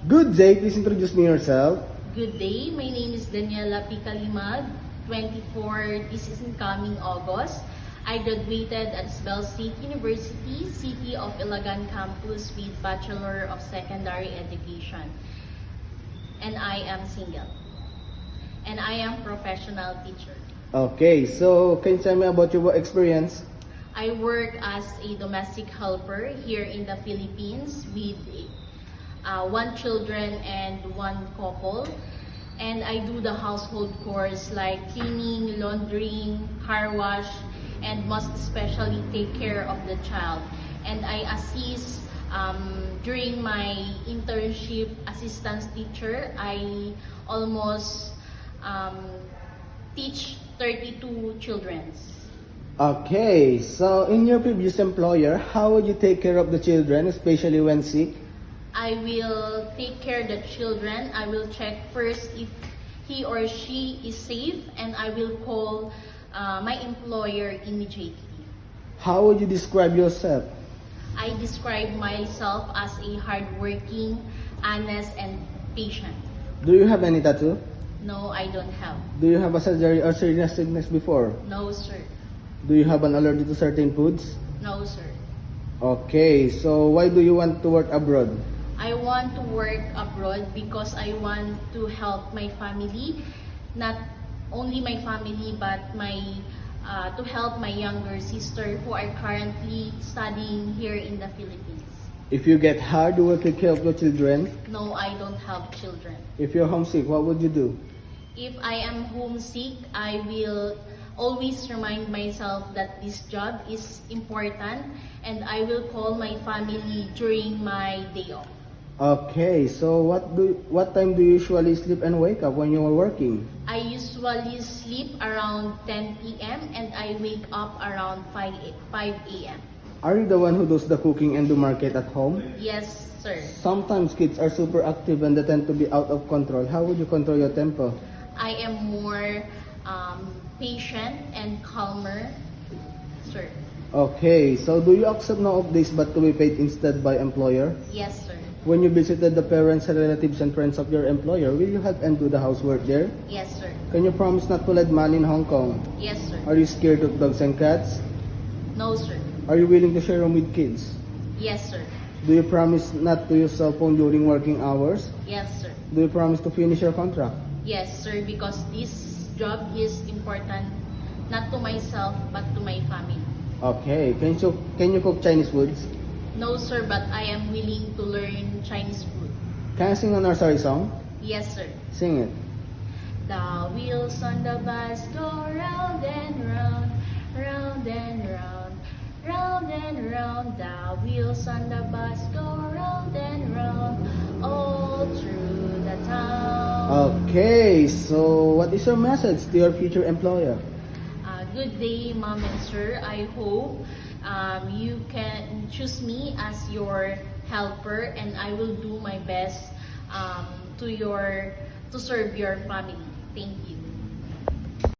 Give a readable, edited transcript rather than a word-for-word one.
Good day, please introduce me yourself. Good day, my name is Daniela Picalimag, 24, this is in coming August. I graduated at Isabel State University, City of Ilagan campus with Bachelor of Secondary Education. And I am single. And I am professional teacher. Okay, so can you tell me about your work experience? I work as a domestic helper here in the Philippines with one children and one couple. And I do the household chores like cleaning, laundering, car wash, and most especially take care of the child. And I assist during my internship assistance teacher. I almost teach 32 children. Okay, so in your previous employer, how would you take care of the children, especially when sick? I will take care of the children. I will check first if he or she is safe, and I will call my employer immediately. How would you describe yourself? I describe myself as a hardworking, honest, and patient. Do you have any tattoo? No, I don't have. Do you have a surgery or serious sickness before? No, sir. Do you have an allergy to certain foods? No, sir. Okay, so why do you want to work abroad? I want to work abroad because I want to help my family, not only my family but to help my younger sister who are currently studying here in the Philippines. If you get hard, you will take care of your children. No, I don't have children. If you're homesick, what would you do? If I am homesick, I will always remind myself that this job is important, and I will call my family during my day off. Okay, so what time do you usually sleep and wake up when you are working? I usually sleep around 10 p.m. and I wake up around 5 a.m. Are you the one who does the cooking and do market at home? Yes, sir. Sometimes kids are super active and they tend to be out of control. How would you control your temper? I am more patient and calmer, sir. Okay, so do you accept no off days but to be paid instead by employer? Yes, sir. When you visited the parents, relatives, and friends of your employer, will you help and do the housework there? Yes, sir. Can you promise not to let money in Hong Kong? Yes, sir. Are you scared of dogs and cats? No, sir. Are you willing to share room with kids? Yes, sir. Do you promise not to use cell phone during working hours? Yes, sir. Do you promise to finish your contract? Yes, sir, because this job is important not to myself but to my family. Okay, can you cook Chinese foods? No, sir, but I am willing to learn Chinese food. Can I sing a nursery song? Yes, sir. Sing it. The wheels on the bus go round and round, round and round, round and round. The wheels on the bus go round and round, all through the town. Okay, so what is your message to your future employer? Good day, mom and sir. I hope you can choose me as your helper, and I will do my best to serve your family. Thank you.